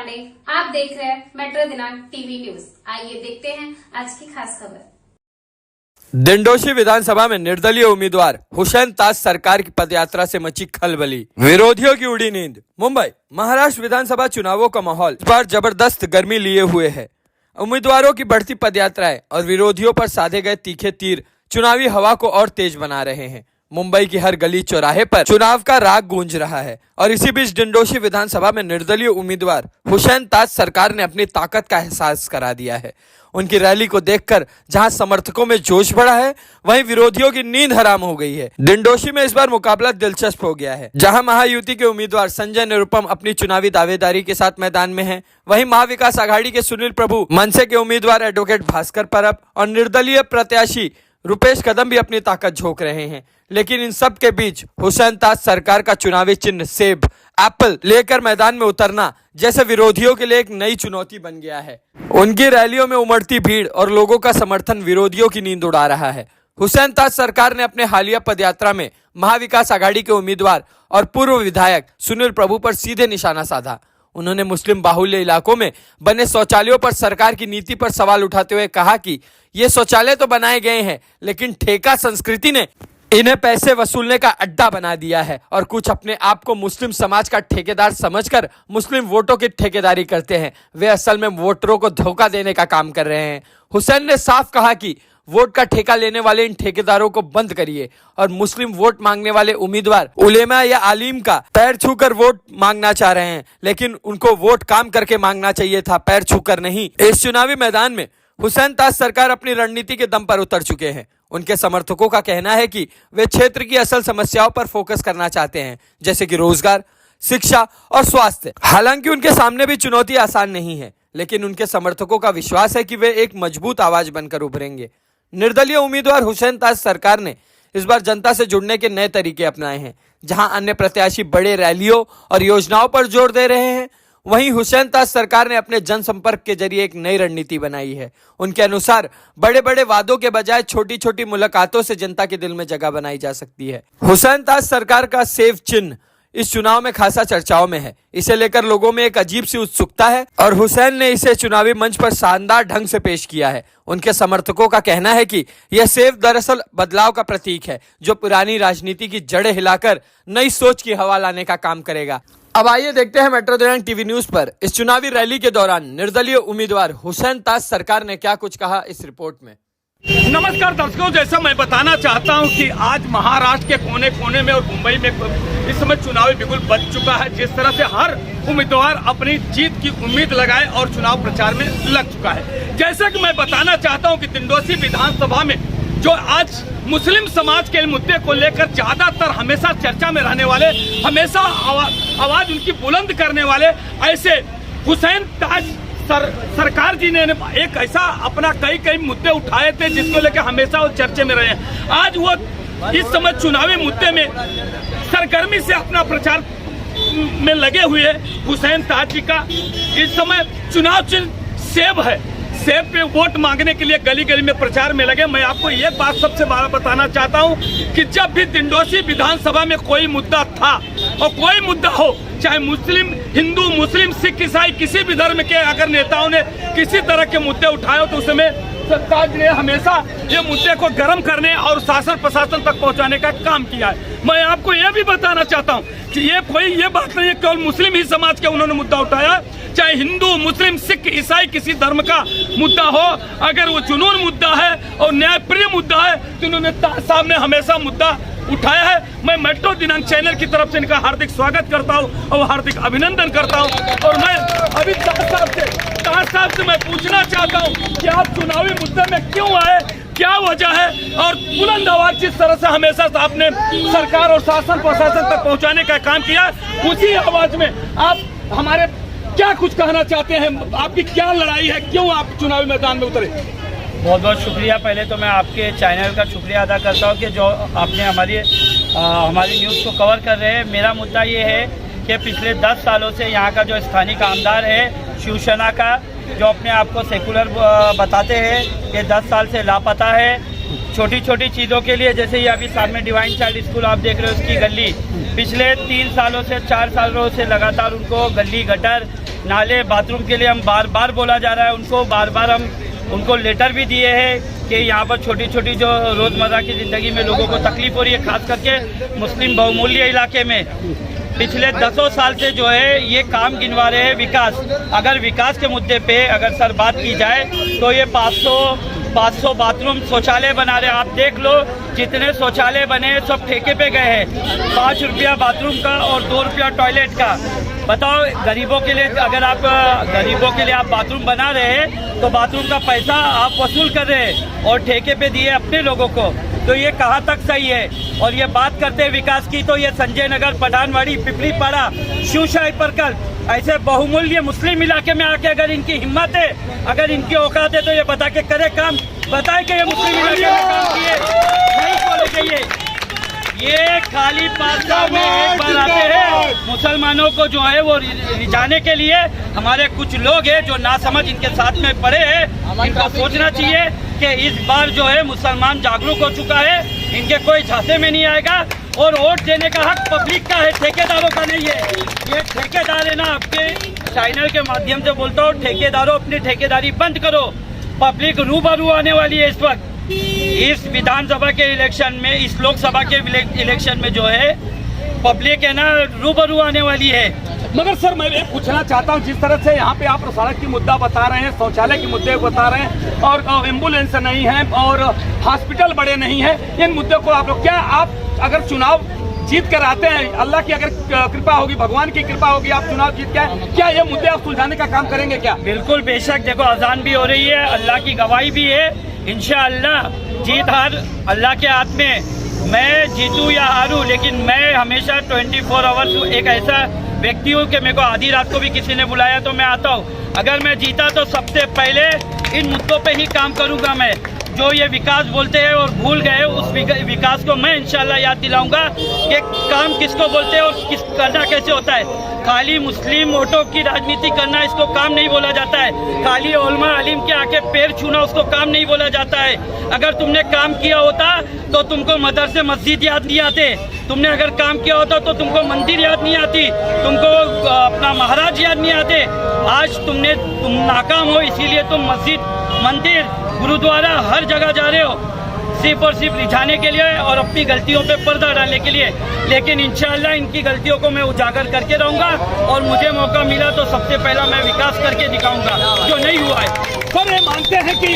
वाले, आप देख रहे हैं मेट्रो दिनांक टीवी न्यूज। आइए देखते हैं आज की खास खबर। दिंडोशी विधानसभा में निर्दलीय उम्मीदवार हुसैन ताज सरकार की पदयात्रा से मची खलबली, विरोधियों की उड़ी नींद। मुंबई महाराष्ट्र विधानसभा चुनावों का माहौल इस बार जबरदस्त गर्मी लिए हुए है। उम्मीदवारों की बढ़ती पदयात्राएं और विरोधियों पर साधे गए तीखे तीर चुनावी हवा को और तेज बना रहे हैं। मुंबई की हर गली चौराहे पर चुनाव का राग गूंज रहा है और इसी बीच दिंडोशी विधानसभा में निर्दलीय उम्मीदवार हुसैन ताज सरकार ने अपनी ताकत का एहसास करा दिया है। उनकी रैली को देखकर जहां समर्थकों में जोश बढ़ा है, वहीं विरोधियों की नींद हराम हो गई है। दिंडोशी में इस बार मुकाबला दिलचस्प हो गया है। जहां महायुति के उम्मीदवार संजय निरुपम अपनी चुनावी दावेदारी के साथ मैदान में हैं, वहीं महाविकास आघाड़ी के सुनील प्रभु, मनसे के उम्मीदवार एडवोकेट भास्कर परब और निर्दलीय प्रत्याशी रुपेश कदम भी अपनी ताकत झोंक रहे हैं। लेकिन इन सब के बीच हुसैन ताज सरकार का चुनावी चिन्ह सेब, एप्पल लेकर मैदान में उतरना जैसे विरोधियों के लिए एक नई चुनौती बन गया है। उनकी रैलियों में उमड़ती भीड़ और लोगों का समर्थन विरोधियों की नींद उड़ा रहा है। हुसैन ताज सरकार ने अपने हालिया पदयात्रा में महाविकास आघाड़ी के उम्मीदवार और पूर्व विधायक सुनील प्रभु पर सीधे निशाना साधा। उन्होंने मुस्लिम बाहुल्य इलाकों में बने शौचालयों पर सरकार की नीति पर सवाल उठाते हुए कहा कि ये शौचालय तो बनाए गए हैं, लेकिन ठेका संस्कृति ने इन्हें पैसे वसूलने का अड्डा बना दिया है और कुछ अपने आप को मुस्लिम समाज का ठेकेदार समझकर मुस्लिम वोटों की ठेकेदारी करते हैं। वे असल में वोटरों को धोखा देने का काम कर रहे हैं। हुसैन ने साफ कहा कि वोट का ठेका लेने वाले इन ठेकेदारों को बंद करिए और मुस्लिम वोट मांगने वाले उम्मीदवार उलेमा या आलिम का पैर छूकर वोट मांगना चाह रहे हैं, लेकिन उनको वोट काम करके मांगना चाहिए था, पैर छूकर नहीं। इस चुनावी मैदान में हुसैन ताज सरकार अपनी रणनीति के दम पर उतर चुके हैं। उनके समर्थकों का कहना है कि वे क्षेत्र की असल समस्याओं पर फोकस करना चाहते हैं, जैसे कि रोजगार, शिक्षा और स्वास्थ्य। हालांकि उनके सामने भी चुनौती आसान नहीं है, लेकिन उनके समर्थकों का विश्वास है कि वे एक मजबूत आवाज बनकर उभरेंगे। निर्दलीय उम्मीदवार हुसैन ताज सरकार ने इस बार जनता से जुड़ने के नए तरीके अपनाए हैं। जहां अन्य प्रत्याशी बड़े रैलियों और योजनाओं पर जोर दे रहे हैं, वहीं हुसैन ताज सरकार ने अपने जनसंपर्क के जरिए एक नई रणनीति बनाई है। उनके अनुसार बड़े बड़े वादों के बजाय छोटी छोटी मुलाकातों से जनता के दिल में जगह बनाई जा सकती है। हुसैन ताज सरकार का सेव चिन्ह इस चुनाव में खासा चर्चाओं में है। इसे लेकर लोगों में एक अजीब सी उत्सुकता है और हुसैन ने इसे चुनावी मंच पर शानदार ढंग से पेश किया है। उनके समर्थकों का कहना है कि यह सेव दरअसल बदलाव का प्रतीक है, जो पुरानी राजनीति की जड़ें हिलाकर नई सोच की हवा लाने का काम करेगा। अब आइए देखते हैं मेट्रो दिनांक टीवी न्यूज पर इस चुनावी रैली के दौरान निर्दलीय उम्मीदवार हुसैन ताज सरकार ने क्या कुछ कहा इस रिपोर्ट में। नमस्कार दर्शकों, जैसा मैं बताना चाहता हूं कि आज महाराष्ट्र के कोने कोने में और मुंबई में इस समय चुनावी बिगुल बज चुका है। जिस तरह से हर उम्मीदवार अपनी जीत की उम्मीद लगाए और चुनाव प्रचार में लग चुका है। जैसा कि मैं बताना चाहता हूं कि दिंडोशी विधानसभा में जो आज मुस्लिम समाज के मुद्दे को लेकर ज्यादातर हमेशा चर्चा में रहने वाले, हमेशा आवाज उनकी बुलंद करने वाले ऐसे हुसैन ताज सरकार जी ने एक ऐसा अपना कई मुद्दे उठाए थे जिसको लेकर हमेशा वो चर्चे में रहे हैं। आज वो इस समय चुनावी मुद्दे में सरगर्मी से अपना प्रचार में लगे हुए हुसैन ताज जी का इस समय चुनाव चिन्ह सेब है। सेब पे वोट मांगने के लिए गली गली में प्रचार में लगे। मैं आपको एक बात सबसे बड़ा बताना चाहता हूं कि जब भी दिंडोशी विधानसभा में कोई मुद्दा था और कोई मुद्दा हो, चाहे मुस्लिम, हिंदू, मुस्लिम, सिख, ईसाई, किसी भी धर्म के अगर नेताओं ने किसी तरह के मुद्दे उठाए हो तो उसमें सरकार ने हमेशा ये मुद्दे को गर्म करने और शासन प्रशासन तक पहुंचाने का काम किया है। मैं आपको ये भी बताना चाहता हूं कि ये बात नहीं है केवल मुस्लिम ही समाज के उन्होंने मुद्दा उठाया, चाहे हिंदू, मुस्लिम, सिख, ईसाई, किसी धर्म का मुद्दा हो, अगर वो जुनून मुद्दा है और न्यायप्रिय मुद्दा है तो उन्होंने ताज ने हमेशा मुद्दा उठाया है। मैं मेट्रो दिनांक चैनल की तरफ से इनका हार्दिक स्वागत करता हूं और हार्दिक अभिनंदन करता हूं। और मैं अभी ताज साहब से मैं पूछना चाहता हूं कि आप चुनावी मुद्दे में क्यों आए, क्या वजह है, और बुलंद आवाज जिस तरह से हमेशा आपने सरकार और शासन प्रशासन तक पहुंचाने का काम किया, उसी आवाज में आप हमारे क्या कुछ कहना चाहते हैं? आपकी क्या लड़ाई है, क्यों आप चुनावी मैदान में उतरे? बहुत बहुत शुक्रिया। पहले तो मैं आपके चैनल का शुक्रिया अदा करता हूँ कि जो आपने हमारी न्यूज़ को कवर कर रहे हैं। मेरा मुद्दा ये है कि पिछले 10 सालों से यहाँ का जो स्थानीय आमदार है शिवसेना का, जो अपने आप को सेकुलर बताते हैं, ये 10 साल से लापता है। छोटी छोटी चीज़ों के लिए, जैसे ये अभी सामने डिवाइन चाइल्ड स्कूल आप देख रहे हो, उसकी गली पिछले 3 सालों से 4 सालों से लगातार उनको गली गटर नाले बाथरूम के लिए हम बार बार बोला जा रहा है उनको, बार बार हम उनको लेटर भी दिए हैं कि यहाँ पर छोटी छोटी जो रोज़मर्रा की ज़िंदगी में लोगों को तकलीफ हो रही है, खास करके मुस्लिम बहुमूल्य इलाके में पिछले 10 साल से जो है ये काम गिनवा रहे हैं विकास। अगर विकास के मुद्दे पे अगर सर बात की जाए तो ये 500 बाथरूम शौचालय बना रहे हैं। आप देख लो जितने शौचालय बने सब ठेके पे गए हैं, 5 रुपया बाथरूम का और 2 रुपया टॉयलेट का। बताओ गरीबों के लिए, अगर आप गरीबों के लिए आप बाथरूम बना रहे हैं तो बाथरूम का पैसा आप वसूल कर रहे हैं और ठेके पे दिए अपने लोगों को, तो ये कहाँ तक सही है। और ये बात करते हैं विकास की तो ये संजय नगर, पठानवाड़ी, पिपलीपाड़ा, शिवशाही प्रखंड ऐसे बहुमूल्य मुस्लिम इलाके में आके अगर इनकी हिम्मत है, अगर इनकी औकात है तो ये बता के करे काम, बताए कि ये मुस्लिम इलाके में काम किए नहीं बोले। ये खाली 5 साल में एक बार आते हैं, मुसलमानों को जो है वो रिझाने के लिए। हमारे कुछ लोग हैं जो नासमझ इनके साथ में पड़े हैं, इनको सोचना चाहिए कि इस बार जो है मुसलमान जागरूक हो चुका है, इनके कोई झांसे में नहीं आएगा और वोट देने का हक पब्लिक का है, ठेकेदारों का नहीं है। ये ठेकेदार है ना, आपके चैनल के माध्यम से बोलता हूँ, ठेकेदारों अपनी ठेकेदारी बंद करो। पब्लिक रूबरू आने वाली है इस वक्त, इस विधानसभा के इलेक्शन में, इस लोकसभा के इलेक्शन में जो है पब्लिक है ना रूबरू आने वाली है। मगर सर मैं ये पूछना चाहता हूँ, जिस तरह से यहाँ पे आप सड़क की मुद्दा बता रहे हैं, शौचालय की मुद्दे बता रहे हैं और एम्बुलेंस नहीं है और हॉस्पिटल बड़े नहीं है, इन मुद्दों को आप लोग, क्या आप अगर चुनाव जीत कर आते हैं, अल्लाह की अगर कृपा होगी, भगवान की कृपा होगी, आप चुनाव जीत के आए, क्या ये मुद्दे आप सुलझाने का काम करेंगे क्या? बिल्कुल बेशक, देखो अजान भी हो रही है, अल्लाह की गवाही भी है, इंशाअल्लाह जीत हार अल्लाह के हाथ में। मैं जीतूं या हारूं, लेकिन मैं हमेशा 24 आवर्स एक ऐसा व्यक्ति हूँ कि मेरे को आधी रात को भी किसी ने बुलाया तो मैं आता हूँ। अगर मैं जीता तो सबसे पहले इन मुद्दों पे ही काम करूँगा मैं। जो ये विकास बोलते हैं और भूल गए, उस विकास को मैं इंशाल्लाह याद दिलाऊंगा कि काम किसको बोलते हैं और किस करना कैसे होता है। खाली मुस्लिम वोटों की राजनीति करना इसको काम नहीं बोला जाता है, खाली उलमा अलीम के आके पैर छूना उसको काम नहीं बोला जाता है। अगर तुमने काम किया होता तो तुमको मदरसे मस्जिद याद नहीं आते, तुमने अगर काम किया होता तो तुमको मंदिर याद नहीं आती, तुमको अपना महाराज याद नहीं आते। आज तुम नाकाम हो, इसीलिए तुम मस्जिद, मंदिर, गुरुद्वारा हर जगह जा रहे हो सिर्फ और सिर्फ रिझाने के लिए और अपनी गलतियों पे पर्दा डालने के लिए। लेकिन इंशाअल्लाह इनकी गलतियों को मैं उजागर करके रहूंगा और मुझे मौका मिला तो सबसे पहला मैं विकास करके दिखाऊंगा जो नहीं हुआ है। सर ये मानते हैं कि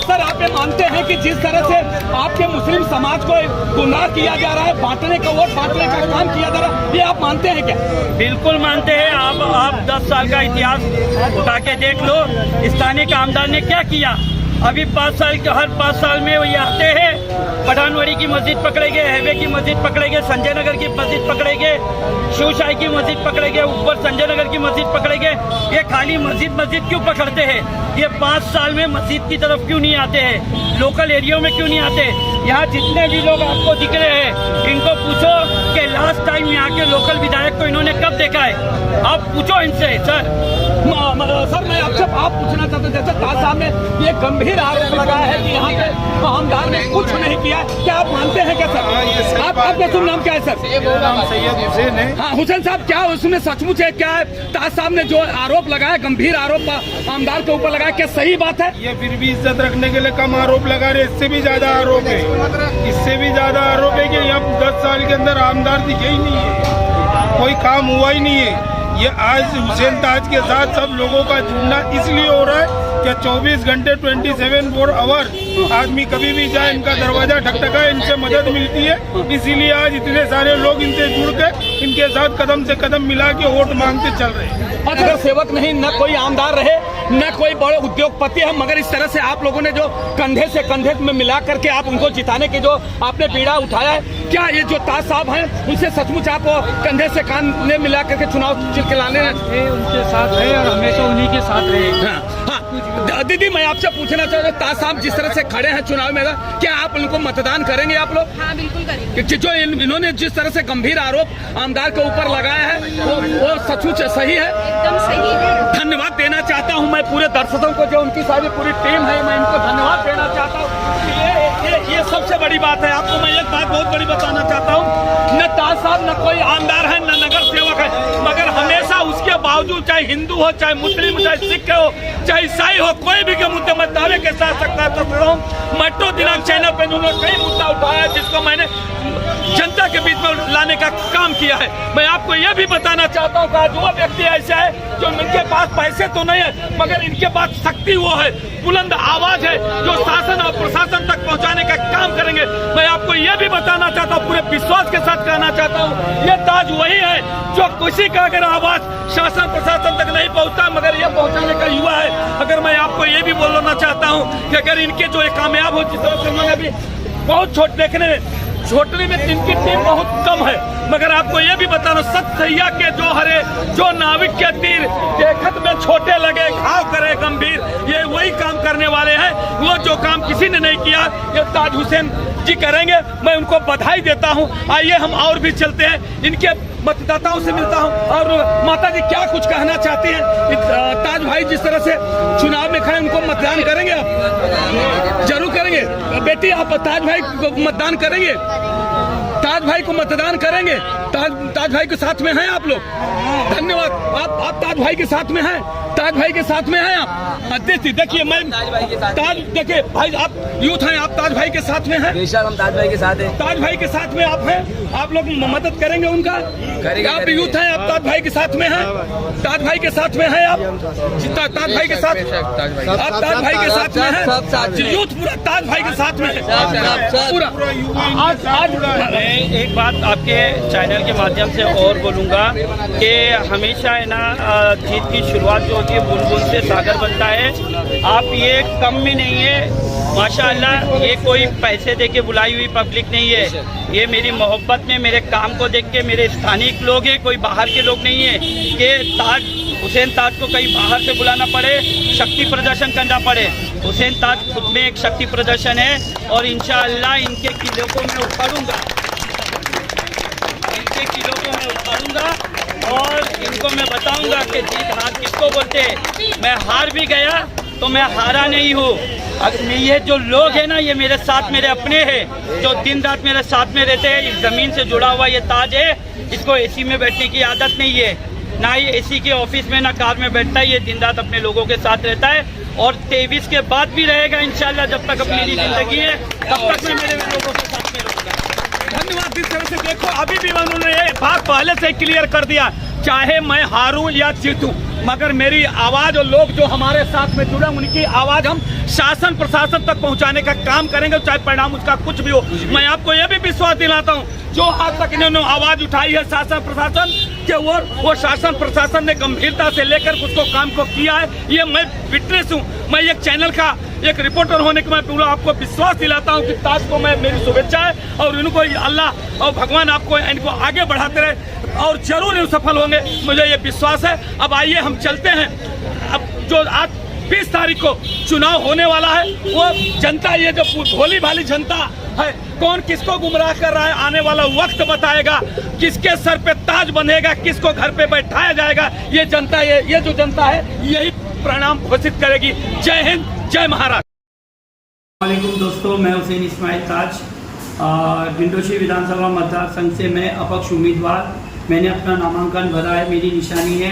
सर आप ये मानते हैं कि जिस तरह से आपके मुस्लिम समाज को गुमराह किया जा रहा है, बांटने का वोट बांटने का काम किया जा रहा है, ये आप मानते हैं क्या? बिल्कुल मानते हैं। आप 10 साल का इतिहास उठा के देख लो, स्थानीय कामदार ने क्या किया। अभी 5 साल के हर 5 साल में वो ये आते हैं, पठानवाड़ी की मस्जिद पकड़ेंगे, हाईवे की मस्जिद पकड़ेंगे, संजय नगर की मस्जिद पकड़ेंगे, शिवशाही की मस्जिद पकड़ेंगे, ऊपर संजय नगर की मस्जिद पकड़ेंगे। ये खाली मस्जिद क्यों पकड़ते हैं? ये 5 साल में मस्जिद की तरफ क्यों नहीं आते हैं? लोकल एरिया में क्यों नहीं आते? यहाँ जितने भी लोग आपको दिख रहे हैं इनको पूछो कि लास्ट टाइम यहाँ के लोकल विधायक को इन्होंने कब देखा है, आप पूछो इनसे। सर मैं आपसे आप पूछना चाहता हूँ, जैसे ताज साहब ने ये गंभीर आरोप लगाया है कि यहाँ के आमदार ने कुछ नहीं किया, क्या आप मानते हैं क्या सर? आपका शुभ नाम क्या है सर? सैयद हुसैन है। हाँ हुसैन साहब, क्या उसमें सचमुच है? क्या ताज साहब ने जो आरोप लगाया, गंभीर आरोप आमदार के ऊपर लगाया, क्या सही बात है? ये फिर भी इज्जत रखने के लिए कम आरोप लगा रहे, इससे भी ज्यादा आरोप है, इससे भी ज्यादा आरोप है कि अब 10 साल के अंदर आमदार दिखे ही नहीं है, कोई काम हुआ ही नहीं है। ये आज हुसैन ताज के साथ सब लोगों का जुड़ना इसलिए हो रहा है कि 24 घंटे 24 आवर आदमी कभी भी जाए, इनका दरवाजा ठकठका, इनसे मदद मिलती है। इसीलिए आज इतने सारे लोग इनसे जुड़ के इनके साथ कदम से कदम मिला के वोट मांगते चल रहे हैं। अगर सेवक नहीं, न कोई आमदार रहे, न कोई बड़े उद्योगपति है, मगर इस तरह से आप लोगों ने जो कंधे से कंधे में मिला करके आप उनको जिताने के जो आपने बीड़ा उठाया है, क्या ये जो ताज साहब हैं उनसे सचमुच आप कंधे से कंधे मिला करके चुनाव चिलकिलाने उनके साथ है और हमेशा उन्हीं के साथ रहे। दीदी मैं आपसे पूछना चाहता हूँ, ताज साहब जिस तरह से खड़े हैं चुनाव में, क्या आप उनको मतदान करेंगे आप लोग? हाँ बिल्कुल करेंगे। जो इन्होंने जिस तरह से गंभीर आरोप आमदार के ऊपर लगाया है वो सचमुच सही है? एकदम सही है। धन्यवाद देना चाहता हूं मैं पूरे दर्शकों को, जो उनकी सारी पूरी टीम है, मैं इनको धन्यवाद देना चाहता हूं। ये सबसे बड़ी बात है। आपको मैं एक बात बहुत बड़ी बताना चाहता हूँ, न ताज साहब न कोई आमदार है न नगर सेवक है, मगर हमेशा उसके बावजूद चाहे हिंदू हो, चाहे मुस्लिम, चाहे सिख हो, चाहे ईसाई हो, कोई भी के मुद्दे में दावे के साथ सकता है। मेट्रो दिनांक चैनल पे उन्होंने कई मुद्दा उठाया जिसको मैंने जनता के बीच में लाने का काम किया है। मैं आपको यह भी बताना चाहता हूँ कि आज वो व्यक्ति ऐसा है जो इनके पास पैसे तो नहीं है मगर इनके पास शक्ति वो है, बुलंद आवाज है, जो शासन और प्रशासन तक पहुंचाने का काम करेंगे। मैं आपको यह भी बताना चाहता हूँ, पूरे विश्वास के साथ कहना चाहता हूँ, ये ताज वही है जो किसी का अगर आवाज शासन प्रशासन तक नहीं पहुंचता मगर ये पहुंचाने का युवा है। अगर मैं आपको ये भी बोलना चाहता हूँ कि अगर इनके जो कामयाब हो, जिस तरह से उन्होंने भी बहुत छोट देखने में छोटने में इनकी टीम बहुत कम है, मगर आपको ये भी बताना, सत सैया के जो हरे जो नाविक के तीर देखत में छोटे लगे घाव करे गंभीर, ये वही काम करने वाले हैं। वो जो काम किसी ने नहीं किया ये ताज हुसैन जी करेंगे। मैं उनको बधाई देता हूं। आइए हम और भी चलते हैं, इनके मतदाताओं से मिलता हूं। और माता जी क्या कुछ कहना चाहती हैं? ताज भाई जिस तरह से चुनाव में खड़े, उनको मतदान करेंगे आप? जरूर करेंगे बेटी, आप ताज भाई को मतदान करेंगे? ताज भाई को मतदान करेंगे? ताज भाई के साथ में हैं आप लोग? धन्यवाद। आप ताज भाई के साथ में हैं? ताज भाई के साथ में हैं आप? देखिए मैं ताज, देखिए भाई आप यूथ हैं, आप ताज भाई के साथ में हैं? बेशक हम ताज भाई के साथ हैं। ताज भाई के साथ में आप हैं, आप लोग मदद करेंगे उनका? आप यूथ हैं, आप ताज भाई के साथ में हैं? ताज भाई के साथ में हैं आप? ताज भाई के साथ, आप ताज भाई के साथ में हैं? यूथ पूरा ताज भाई के साथ में है पूरा। आज एक बात आपके चैनल के माध्यम से और बोलूँगा कि हमेशा है ना, जीत की शुरुआत जो होती है बुलबुल से सागर बनता है। आप ये कम में नहीं है माशाअल्लाह, ये कोई पैसे दे के बुलाई हुई पब्लिक नहीं है, ये मेरी मोहब्बत में मेरे काम को देख के मेरे स्थानिक लोग हैं, कोई बाहर के लोग नहीं है कि ताज हुसैन ताज को कहीं बाहर से बुलाना पड़े, शक्ति प्रदर्शन करना पड़े। हुसैन ताज खुद में एक शक्ति प्रदर्शन है और इंशाअल्लाह इनके किलों को मैं उखाड़ूंगा, इनके किलों को मैं उखाड़ूंगा और इनको मैं बताऊंगा कि जीत हार किसको बोलते हैं। मैं हार भी गया तो मैं हारा नहीं हूँ। ये जो लोग हैं ना, ये मेरे साथ मेरे अपने हैं, जो दिन रात मेरे साथ में रहते हैं। इस ज़मीन से जुड़ा हुआ ये ताज है, इसको एसी में बैठने की आदत नहीं है, ना ये एसी के ऑफिस में ना कार में बैठता है, ये दिन रात अपने लोगों के साथ रहता है और 23 के बाद भी रहेगा इंशाल्लाह। जब तक अपनी ज़िंदगी है तब तक मैं मेरे लोगों के साथ में रहूँगा। धन्यवाद। जिस तरह से देखो अभी भी उन्होंने ये बात पहले से क्लियर कर दिया, चाहे मैं हारूं या जीतूं मगर मेरी आवाज और लोग जो हमारे साथ में जुड़े उनकी आवाज हम शासन प्रशासन तक पहुंचाने का काम करेंगे, चाहे परिणाम उसका कुछ भी हो। मैं आपको यह भी विश्वास दिलाता हूं, जो आज तक इन्होंने आवाज उठाई है शासन प्रशासन के, वो शासन प्रशासन ने गंभीरता से लेकर उसको काम को किया है। ये मैं विटनेस हूँ। मैं एक चैनल का एक रिपोर्टर होने के मैं पूरा आपको विश्वास दिलाता हूँ कि ताज को मैं मेरी शुभेच्छा है और इनको अल्लाह और भगवान आपको इनको आगे बढ़ाते रहे और जरूर ये सफल होंगे, मुझे ये विश्वास है। अब आइए हम चलते हैं। अब जो आज 20 तारीख को चुनाव होने वाला है, वो जनता, ये जो भोली भाली जनता है, कौन किसको गुमराह कर रहा है आने वाला वक्त बताएगा। किसके सर पे ताज बंधेगा, किसको घर पे बैठाया जाएगा, ये जनता, ये जो जनता है यही परिणाम घोषित करेगी। जय हिंद, जय महाराष्ट्र। वालेकुम दोस्तों, मैं हुसैन इस्माइल ताज, डिंडोशी विधानसभा मतदार संघ से मैं अपक्ष उम्मीदवार। मैंने अपना नामांकन भरा है। मेरी निशानी है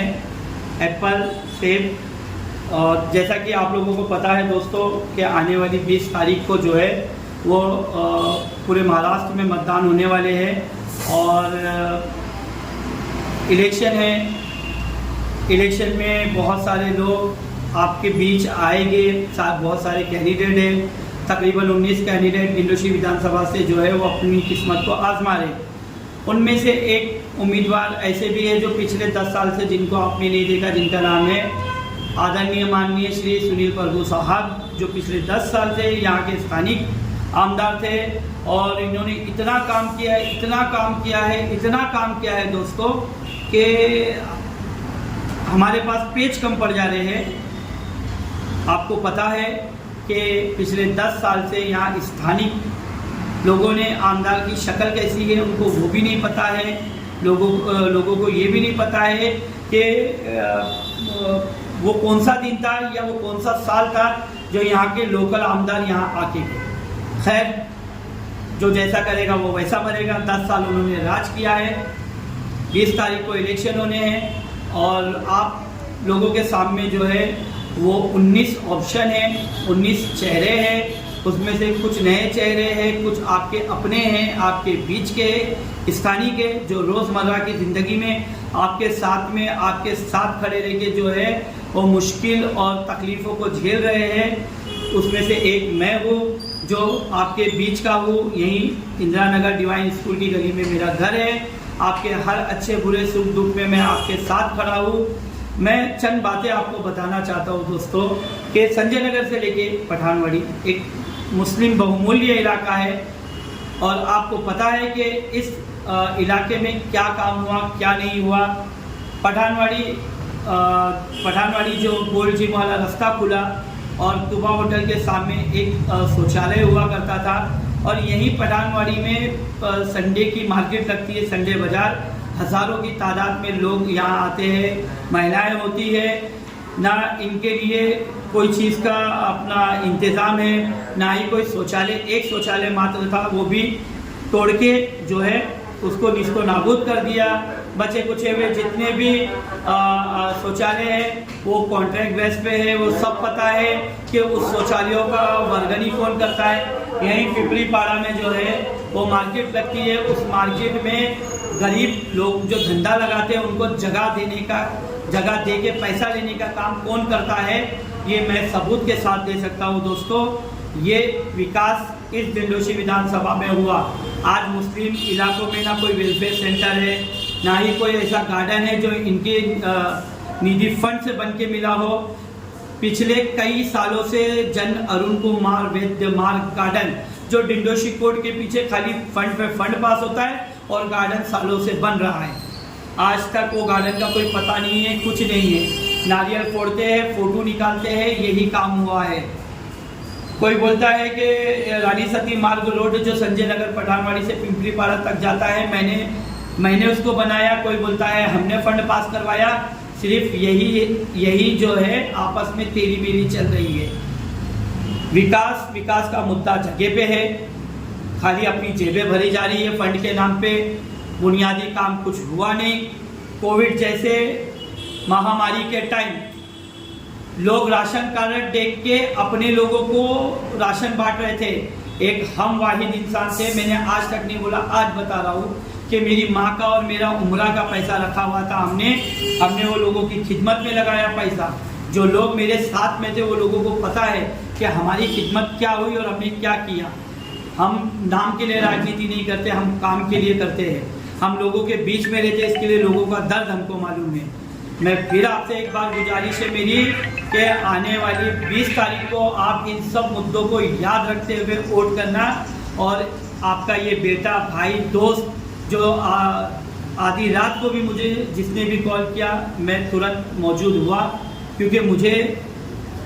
एप्पल सेब। और जैसा कि आप लोगों को पता है दोस्तों कि आने वाली 20 तारीख को जो है वो पूरे महाराष्ट्र में मतदान होने वाले हैं और इलेक्शन है। इलेक्शन में बहुत सारे लोग आपके बीच आएंगे, बहुत सारे कैंडिडेट हैं, तकरीबन 19 कैंडिडेट डिंडोशी विधानसभा से जो है वो अपनी किस्मत को आजमा रहे। उनमें से एक उम्मीदवार ऐसे भी है जो पिछले 10 साल से, जिनको आपने नहीं देखा, जिनका नाम है आदरणीय माननीय श्री सुनील प्रभु साहब, जो पिछले 10 साल से यहाँ के स्थानिक आमदार थे और इन्होंने इतना काम किया है, इतना काम किया है, इतना काम किया है दोस्तों कि हमारे पास पेज कम पड़ जा रहे हैं। आपको पता है कि पिछले 10 साल से यहाँ स्थानिक लोगों ने आमदार की शक्ल कैसी है उनको वो भी नहीं पता है। लोगों को ये भी नहीं पता है कि वो कौन सा दिन था या वो कौन सा साल था जो यहाँ के लोकल आमदार यहाँ आके गए। खैर, जो जैसा करेगा वो वैसा मरेगा। 10 साल उन्होंने राज किया है। 20 तारीख को इलेक्शन होने हैं और आप लोगों के सामने जो है वो 19 ऑप्शन है, 19 चेहरे हैं। उसमें से कुछ नए चेहरे हैं, कुछ आपके अपने हैं, आपके बीच के स्थानीय के, जो रोज़मर्रा की ज़िंदगी में आपके साथ खड़े रह के जो है वो मुश्किल और तकलीफ़ों को झेल रहे हैं। उसमें से एक मैं हूँ जो आपके बीच का हूँ। यहीं इंदिरा नगर डिवाइन स्कूल की गली में मेरा घर है। आपके हर अच्छे बुरे सुख दुख में मैं आपके साथ खड़ा हूँ। मैं चंद बातें आपको बताना चाहता हूँ दोस्तों कि संजय नगर से लेके पठानवाड़ी एक मुस्लिम बहुमूल्य इलाका है और आपको पता है कि इस इलाके में क्या काम हुआ, क्या नहीं हुआ। पठानवाड़ी जो गोल्ड जिम वाला रास्ता खुला और तुबा होटल के सामने एक शौचालय हुआ करता था और यहीं पठानवाड़ी में संडे की मार्केट लगती है, संडे बाज़ार। हज़ारों की तादाद में लोग यहाँ आते हैं, महिलाएं होती है, ना इनके लिए कोई चीज़ का अपना इंतज़ाम है, ना ही कोई शौचालय। एक शौचालय मात्र था, वो भी तोड़ के जो है उसको निस्तो नाबूद कर दिया। बचे कुचे हुए जितने भी शौचालय हैं वो कॉन्ट्रैक्ट बेस पे है। वो सब पता है कि उस शौचालयों का वर्गनी कौन करता है। यहीं पिपली पाड़ा में जो है वो मार्केट लगती है। उस मार्केट में गरीब लोग जो धंधा लगाते हैं उनको जगह दे के पैसा लेने का काम कौन करता है, ये मैं सबूत के साथ दे सकता हूँ दोस्तों। ये विकास इस डिंडोशी विधानसभा में हुआ। आज मुस्लिम इलाकों में ना कोई वेलफेयर सेंटर है, ना ही कोई ऐसा गार्डन है जो इनके निधि फंड से बन के मिला हो। पिछले कई सालों से जन अरुण कुमार वैद्य मार्ग गार्डन जो डिंडोशी कोर्ट के पीछे खाली फंड पे फंड पास होता है और गार्डन सालों से बन रहा है। आज तक वो गार्डन का कोई पता नहीं है, कुछ नहीं है। नारियल फोड़ते हैं, फोटो निकालते हैं, यही काम हुआ है। कोई बोलता है कि रानी सती मार्ग रोड जो संजय नगर पठानवाड़ी से पिंपली पाड़ा तक जाता है मैंने उसको बनाया। कोई बोलता है हमने फंड पास करवाया। सिर्फ यही जो है आपस में तेरी मेरी चल रही है। विकास का मुद्दा जगह पे है, खाली अपनी जेबें भरी जा रही है फंड के नाम पे। बुनियादी काम कुछ हुआ नहीं। कोविड जैसे महामारी के टाइम लोग राशन कार्ड देख के अपने लोगों को राशन बांट रहे थे। एक हम वाहिद इंसान थे, मैंने आज तक नहीं बोला, आज बता रहा हूँ कि मेरी माँ का और मेरा उम्रा का पैसा रखा हुआ था। हमने वो लोगों की खिदमत में लगाया पैसा। जो लोग मेरे साथ में थे वो लोगों को पता है कि हमारी खिदमत क्या हुई और हमने क्या किया। हम नाम के लिए राजनीति नहीं करते, हम काम के लिए करते हैं। हम लोगों के बीच में रहते, इसके लिए लोगों का दर्द हमको मालूम है। मैं फिर आपसे एक बार गुजारिश है मेरी कि आने वाली 20 तारीख को आप इन सब मुद्दों को याद रखते हुए वोट करना। और आपका ये बेटा, भाई, दोस्त जो आधी रात को भी मुझे जिसने भी कॉल किया, मैं तुरंत मौजूद हुआ क्योंकि मुझे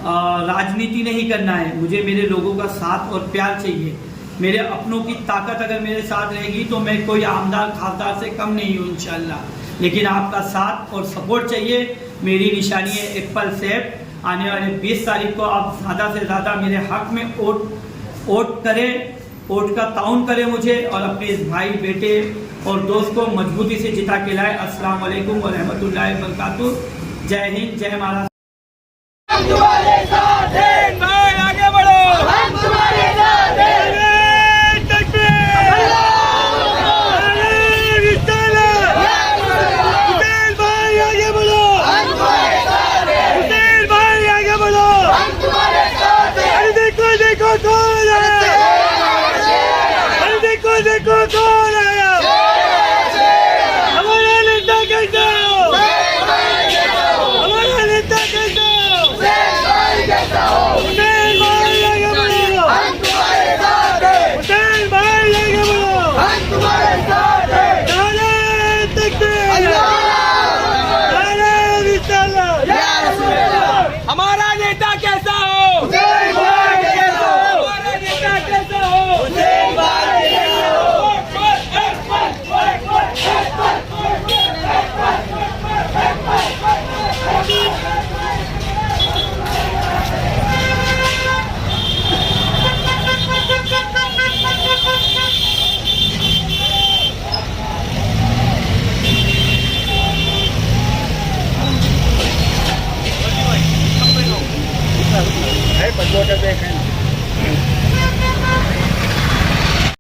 राजनीति नहीं करना है। मुझे मेरे लोगों का साथ और प्यार चाहिए। मेरे अपनों की ताकत अगर मेरे साथ रहेगी तो मैं कोई आमदार खासदार से कम नहीं हूँ इंशाल्लाह। लेकिन आपका साथ और सपोर्ट चाहिए। मेरी निशानी है एप्पल सेब। आने वाले 20 तारीख को आप ज़्यादा से ज़्यादा मेरे हक में वोट करें, वोट का ताउन करें मुझे और अपने इस भाई, बेटे और दोस्त को मजबूती से जिता के लाए। अस्सलाम वालेकुम व रहमतुल्लाहि व बरकातुहू। जय हिंद, जय महाराष्ट्र। आगे बढ़ो। देखो कौन आया, हमारा नेता कैसा हो, हमारा नेता कैसा हो, हुसैन भाई आगे बढ़ो, हुसैन भाई आगे बढ़ो। नारे तकबीर, नारे रिसालत। हमारा नेता कैसा हो, हमारा नेता कैसा हो, है, वोटर देखें।